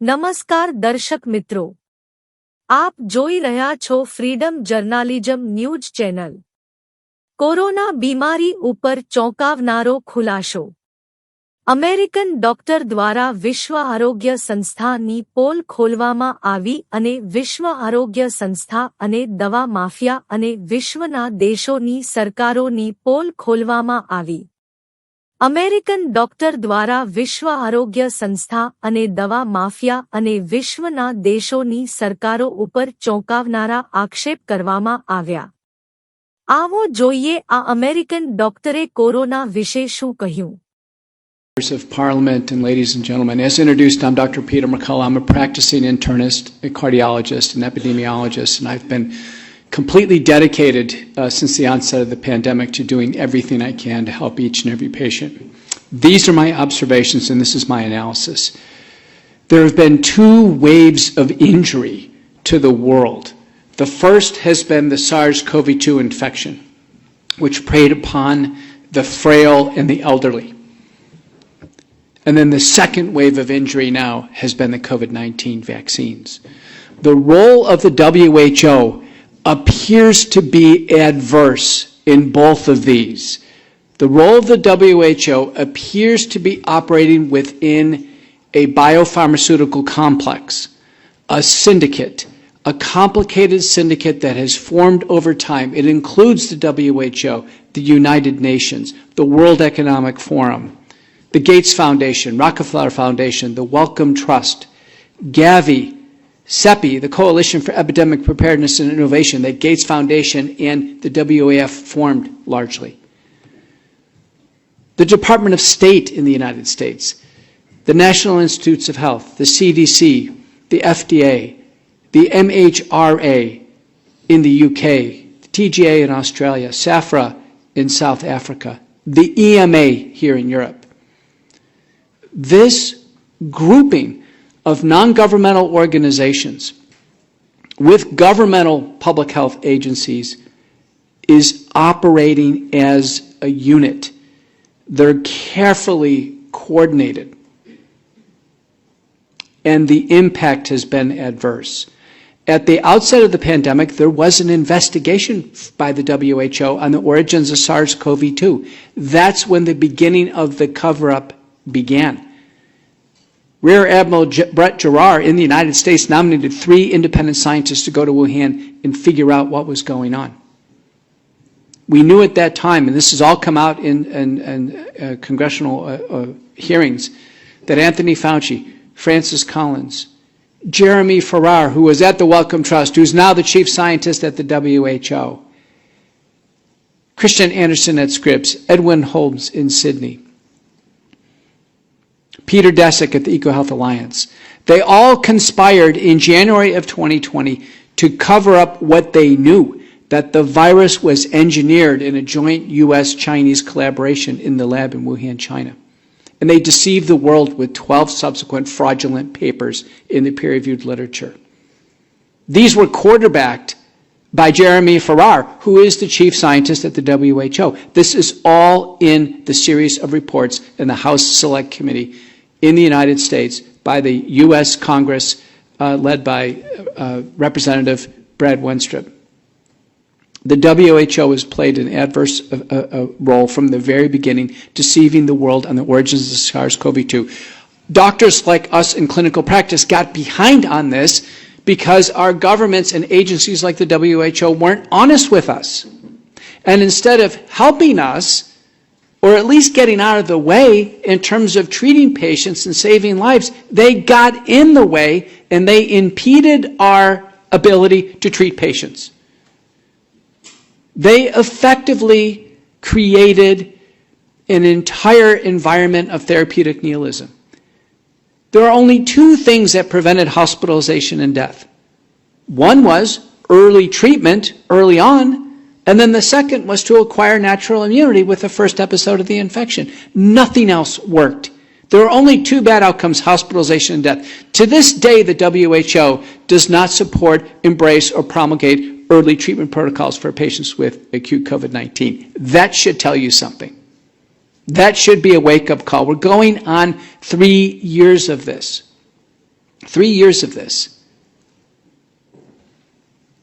નમસ્કાર દર્શક મિત્રો, આપ જોઈ રહ્યા છો freedom journalism news channel. Corona બીમારી ઉપર ચોંકાવનારો ખુલાસો। અમેરિકન ડોક્ટર દ્વારા વિશ્વ આરોગ્ય સંસ્થાની પોલ ખોલવામાં આવી અને વિશ્વ આરોગ્ય સંસ્થા અને દવા માફિયા અને વિશ્વના દેશોની સરકારોની પોલ ખોલવામાં આવી। અમેરિકન ડોક્ટર દ્વારા વિશ્વ આરોગ્ય સંસ્થા અને દવા માફિયા અને વિશ્વના દેશોની સરકારો ઉપર ચોંકાવનારા આક્ષેપ કરવામાં આવ્યા। આવો જોઈએ આ અમેરિકન ડોક્ટરે કોરોના વિશે શું કહ્યું। Members of Parliament and ladies and gentlemen, as introduced, I'm Dr. Peter McCullough. I'm a practicing internist, a cardiologist, and epidemiologist, and I've been completely dedicated since the onset of the pandemic to doing everything I can to help each and every patient. These are my observations and this is my analysis. There have been two waves of injury to the world. The first has been the SARS-CoV-2 infection, which preyed upon the frail and the elderly. And then the second wave of injury now has been the COVID-19 vaccines. The role of the WHO appears to be adverse in both of these. The role of the WHO appears to be operating within a biopharmaceutical complex, a syndicate, a complicated syndicate that has formed over time. It includes the WHO, the United Nations, the World Economic Forum, the Gates Foundation, Rockefeller Foundation, the Wellcome Trust, Gavi, CEPI, the Coalition for Epidemic Preparedness and Innovation that Gates Foundation and the WEF formed largely. The Department of State in the United States, the National Institutes of Health, the CDC, the FDA, the MHRA in the UK, the TGA in Australia, SAFRA in South Africa, the EMA here in Europe. This grouping of non-governmental organizations with governmental public health agencies is operating as a unit. They're carefully coordinated, and the impact has been adverse. At the outset of the pandemic, there was an investigation by the WHO on the origins of SARS-CoV-2. That's when the beginning of the cover-up began. Rear Admiral Brett Giroir in the United States nominated 3 independent scientists to go to Wuhan and figure out what was going on. We knew at that time, and this has all come out in congressional hearings, that Anthony Fauci, Francis Collins, Jeremy Farrar, who was at the Wellcome Trust, who's now the chief scientist at the WHO, Christian Anderson at Scripps, Edwin Holmes in Sydney, Peter Daszak at the EcoHealth Alliance. They all conspired in January of 2020 to cover up what they knew, that the virus was engineered in a joint U.S.-Chinese collaboration in the lab in Wuhan, China. And they deceived the world with 12 subsequent fraudulent papers in the peer-reviewed literature. These were quarterbacked by Jeremy Farrar, who is the chief scientist at the WHO. This is all in the series of reports in the House Select Committee in the United States by the U.S. Congress led by Representative Brad Wenstrup. The WHO has played an adverse role from the very beginning, deceiving the world on the origins of SARS-CoV-2. Doctors like us in clinical practice got behind on this because our governments and agencies like the WHO weren't honest with us. And instead of helping us, or at least getting out of the way in terms of treating patients and saving lives, they got in the way and they impeded our ability to treat patients. They effectively created an entire environment of therapeutic nihilism. There are only 2 things that prevented hospitalization and death. One was early treatment early on, and then the second was to acquire natural immunity with the first episode of the infection. Nothing else worked. There are only 2 bad outcomes, hospitalization and death. To this day, the WHO does not support, embrace, or promulgate early treatment protocols for patients with acute COVID-19. That should tell you something. That should be a wake-up call. We're going on 3 years of this. 3 years of this,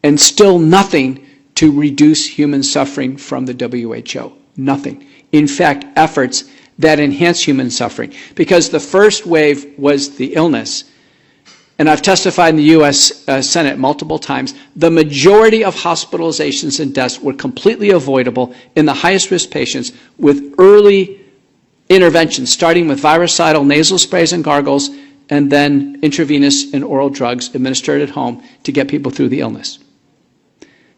and still nothing to reduce human suffering from the WHO. Nothing. In fact, efforts that enhance human suffering. Because the first wave was the illness, and I've testified in the U.S. Senate multiple times, the majority of hospitalizations and deaths were completely avoidable in the highest risk patients with early interventions, starting with virucidal nasal sprays and gargles, and then intravenous and oral drugs administered at home to get people through the illness.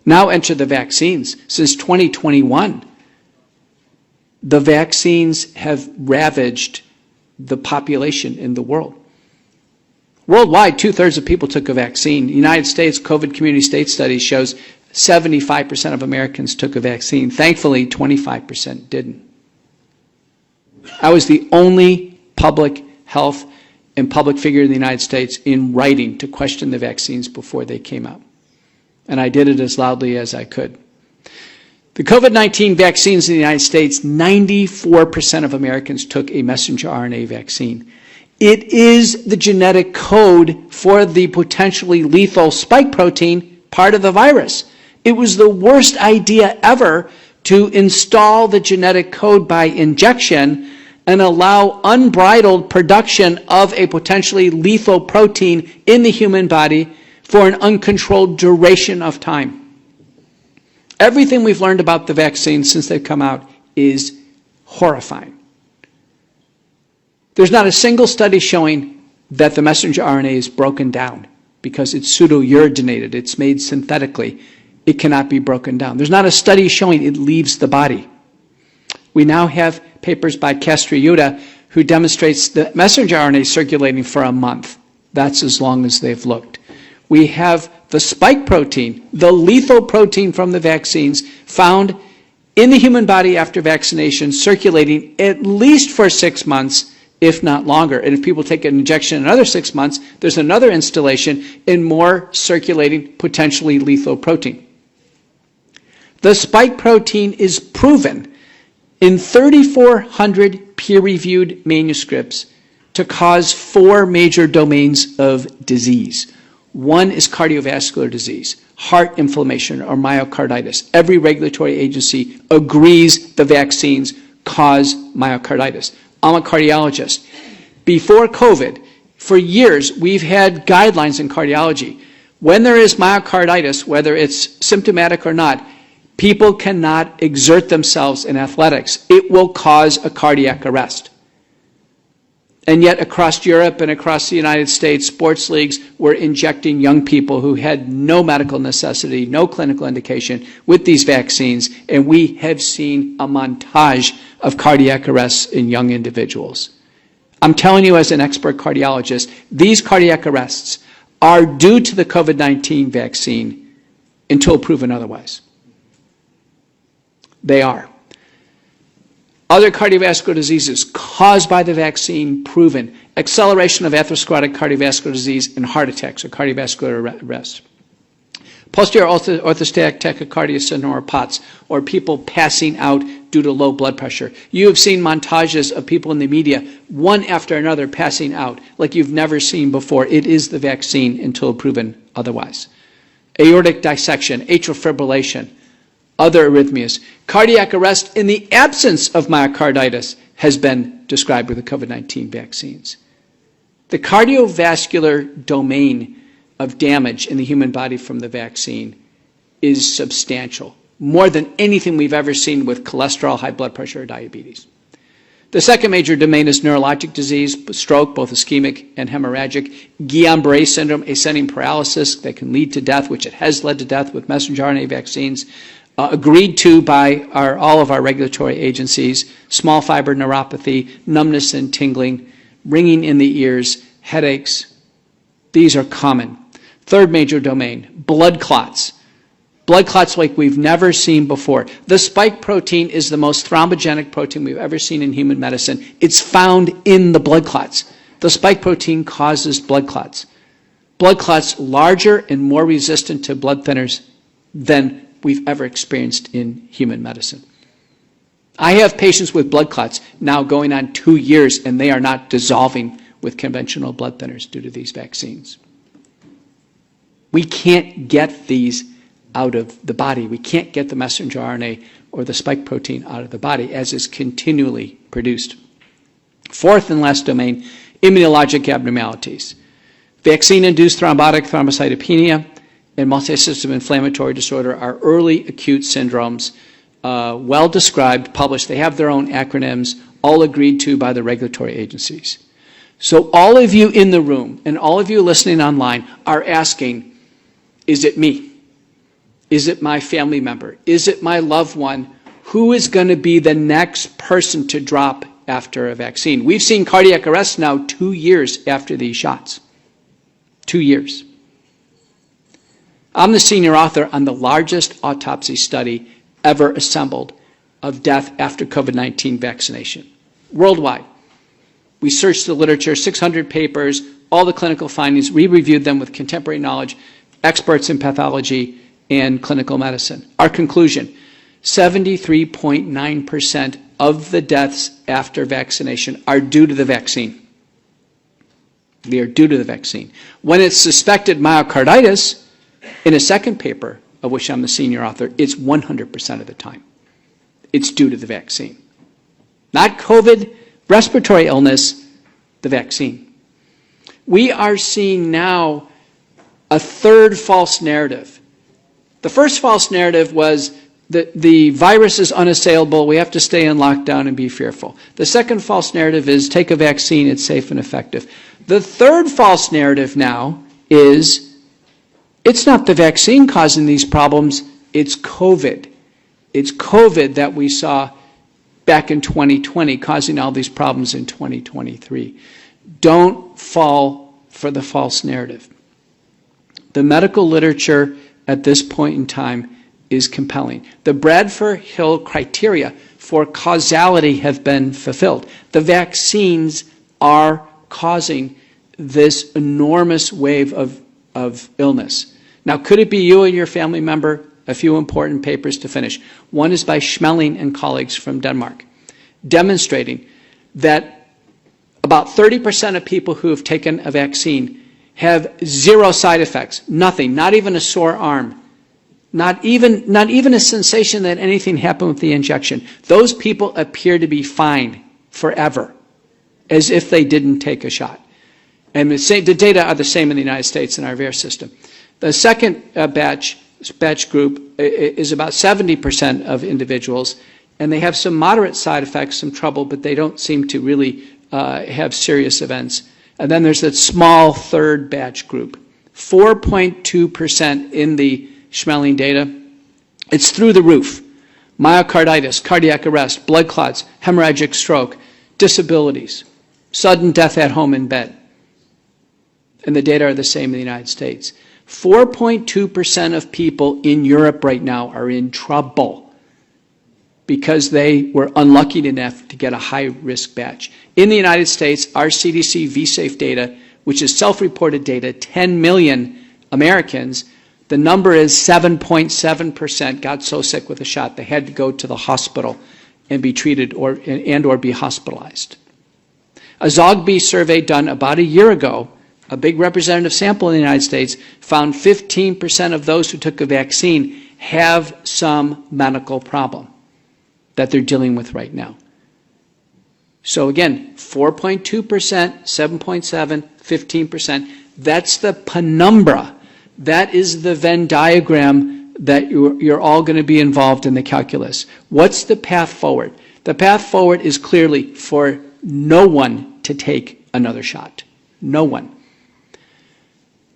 Now enter the vaccines. Since 2021, the vaccines have ravaged the population in the world. Worldwide, 2/3 of people took a vaccine. United States COVID community state study shows 75% of Americans took a vaccine. Thankfully, 25% didn't. I was the only public health and public figure in the United States in writing to question the vaccines before they came out. And I did it as loudly as I could. The COVID-19 vaccines in the United States, 94% of Americans took a messenger RNA vaccine. It is the genetic code for the potentially lethal spike protein, part of the virus. It was the worst idea ever to install the genetic code by injection and allow unbridled production of a potentially lethal protein in the human body for an uncontrolled duration of time. Everything we've learned about the vaccines since they've come out is horrifying. There's not a single study showing that the messenger RNA is broken down because it's pseudo-uridinated. It's made synthetically. It cannot be broken down. There's not a study showing it leaves the body. We now have papers by Castriuta who demonstrates the messenger RNA circulating for a month. That's as long as they've looked. We have the spike protein, the lethal protein from the vaccines, found in the human body after vaccination, circulating at least for 6 months, if not longer. And if people take an injection another 6 months, there's another installation in more circulating, potentially lethal protein. The spike protein is proven in 3,400 peer-reviewed manuscripts to cause 4 major domains of disease. One is cardiovascular disease, heart inflammation or myocarditis. Every regulatory agency agrees the vaccines cause myocarditis. I'm a cardiologist. Before COVID, for years, we've had guidelines in cardiology. When there is myocarditis, whether it's symptomatic or not, people cannot exert themselves in athletics. It will cause a cardiac arrest. And yet across Europe and across the United States, sports leagues were injecting young people who had no medical necessity, no clinical indication with these vaccines, and we have seen a montage of cardiac arrests in young individuals. I'm telling you as an expert cardiologist, these cardiac arrests are due to the COVID-19 vaccine until proven otherwise. They are. Other cardiovascular diseases caused by the vaccine, proven. Acceleration of atherosclerotic cardiovascular disease and heart attacks or cardiovascular arrest. Posterior orthostatic tachycardia syndrome or POTS, or people passing out due to low blood pressure. You have seen montages of people in the media, one after another, passing out like you've never seen before. It is the vaccine until proven otherwise. Aortic dissection, atrial fibrillation, other arrhythmias. Cardiac arrest in the absence of myocarditis has been described with the COVID-19 vaccines. The cardiovascular domain of damage in the human body from the vaccine is substantial, more than anything we've ever seen with cholesterol, high blood pressure, or diabetes. The second major domain is neurologic disease, stroke, both ischemic and hemorrhagic, Guillain-Barré syndrome, ascending paralysis that can lead to death, which it has led to death with messenger RNA vaccines, agreed to by all of our regulatory agencies, small fiber neuropathy, numbness and tingling, ringing in the ears, headaches. These are common. Third major domain, blood clots. Blood clots like we've never seen before. The spike protein is the most thrombogenic protein we've ever seen in human medicine. It's found in the blood clots. The spike protein causes blood clots. Blood clots larger and more resistant to blood thinners than we've ever experienced in human medicine. I have patients with blood clots now going on 2 years and they are not dissolving with conventional blood thinners due to these vaccines. We can't get these out of the body. We can't get the messenger RNA or the spike protein out of the body as is continually produced. Fourth and last domain, immunologic abnormalities. Vaccine-induced thrombotic thrombocytopenia and multisystem inflammatory disorder are early acute syndromes, well described, published. They have their own acronyms, all agreed to by the regulatory agencies. So all of you in the room and all of you listening online are asking, is it me? Is it my family member? Is it my loved one? Who is going to be the next person to drop after a vaccine? We've seen cardiac arrest now 2 years after these shots. 2 years. I'm the senior author on the largest autopsy study ever assembled of death after COVID-19 vaccination, worldwide. We searched the literature, 600 papers, all the clinical findings, we reviewed them with contemporary knowledge, experts in pathology and clinical medicine. Our conclusion, 73.9% of the deaths after vaccination are due to the vaccine. They are due to the vaccine. When it's suspected myocarditis, in a second paper, of which I'm the senior author, it's 100% of the time. It's due to the vaccine. Not COVID, respiratory illness, the vaccine. We are seeing now a third false narrative. The first false narrative was that the virus is unassailable, we have to stay in lockdown and be fearful. The second false narrative is take a vaccine, it's safe and effective. The third false narrative now is it's not the vaccine causing these problems, it's COVID. It's COVID that we saw back in 2020 causing all these problems in 2023. Don't fall for the false narrative. The medical literature at this point in time is compelling. The Bradford-Hill criteria for causality have been fulfilled. The vaccines are causing this enormous wave of illness. Now, could it be you and your family member? A few important papers to finish. One is by Schmeling and colleagues from Denmark, demonstrating that about 30% of people who have taken a vaccine have zero side effects, nothing, not even a sore arm, not even a sensation that anything happened with the injection. Those people appear to be fine forever, as if they didn't take a shot. And the data are the same in the United States in our VAERS system. The second batch group is about 70% of individuals, and they have some moderate side effects, some trouble, but they don't seem to really have serious events. And then there's that small third batch group, 4.2% in the Schmeling data. It's through the roof. Myocarditis, cardiac arrest, blood clots, hemorrhagic stroke, disabilities, sudden death at home in bed. And the data are the same in the United States. 4.2% of people in Europe right now are in trouble because they were unlucky enough to get a high-risk batch. In the United States, our CDC vSafe data, which is self-reported data, 10 million Americans, the number is 7.7% got so sick with a shot they had to go to the hospital and be treated or be hospitalized. A Zogby survey done about a year ago, a big representative sample in the United States, found 15% of those who took a vaccine have some medical problem that they're dealing with right now. So again, 4.2%, 7.7%, 15%. That's the penumbra. That is the Venn diagram that you're all going to be involved in the calculus. What's the path forward? The path forward is clearly for no one to take another shot. No one.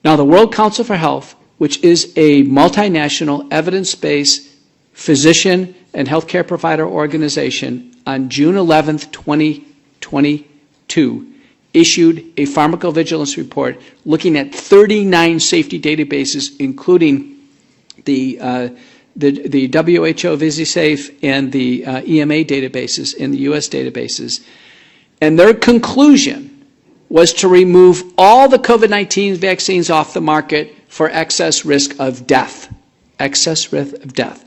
Now, the World Council for Health, which is a multinational, evidence-based physician and healthcare provider organization, on June 11th, 2022, issued a pharmacovigilance report looking at 39 safety databases, including the WHO VisiSafe and the EMA databases and the US databases. And their conclusion was to remove all the COVID-19 vaccines off the market for excess risk of death. Excess risk of death.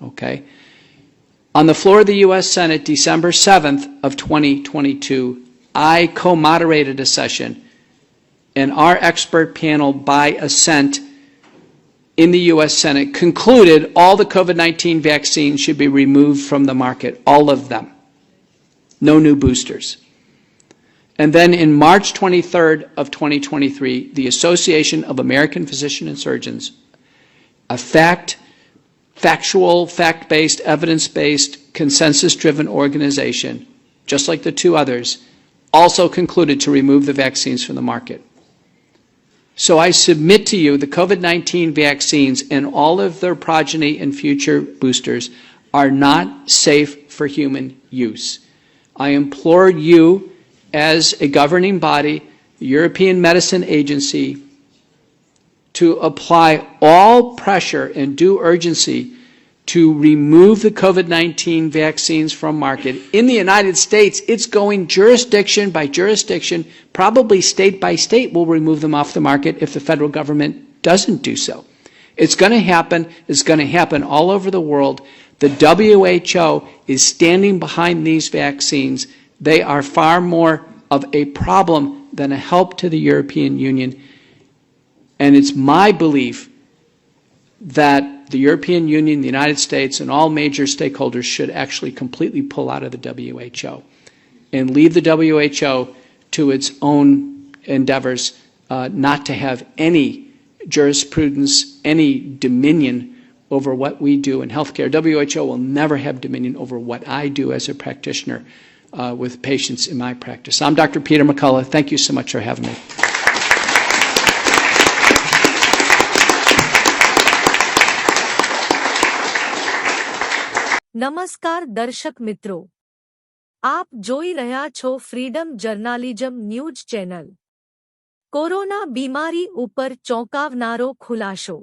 Okay? On the floor of the U.S. Senate, December 7th of 2022, I co-moderated a session, and our expert panel, by assent in the U.S. Senate, concluded all the COVID-19 vaccines should be removed from the market, all of them. No new boosters. And then in March 23rd of 2023, the Association of American Physicians and Surgeons, a factual, fact-based, evidence-based, consensus-driven organization, just like the two others, also concluded to remove the vaccines from the market. So I submit to you the COVID-19 vaccines and all of their progeny and future boosters are not safe for human use. I implore you as a governing body, the European Medicine Agency, to apply all pressure and due urgency to remove the COVID-19 vaccines from market. In the United States, it's going jurisdiction by jurisdiction, probably state by state will remove them off the market if the federal government doesn't do so. It's going to happen. It's going to happen all over the world. The WHO is standing behind these vaccines. They are far more of a problem than a help to the European Union. And it's my belief that the European Union, the United States, and all major stakeholders should actually completely pull out of the WHO and leave the WHO to its own endeavors, not to have any jurisprudence, any dominion over what we do in healthcare. WHO will never have dominion over what I do as a practitioner with patients in my practice. I'm Dr. Peter McCullough. Thank you so much for having me. નમસ્કાર દર્શક મિત્રો, આપ જોઈ રહ્યા છો freedom journalism news channel. Corona બીમારી ઉપર ચોંકાવનારો ખુલાસો.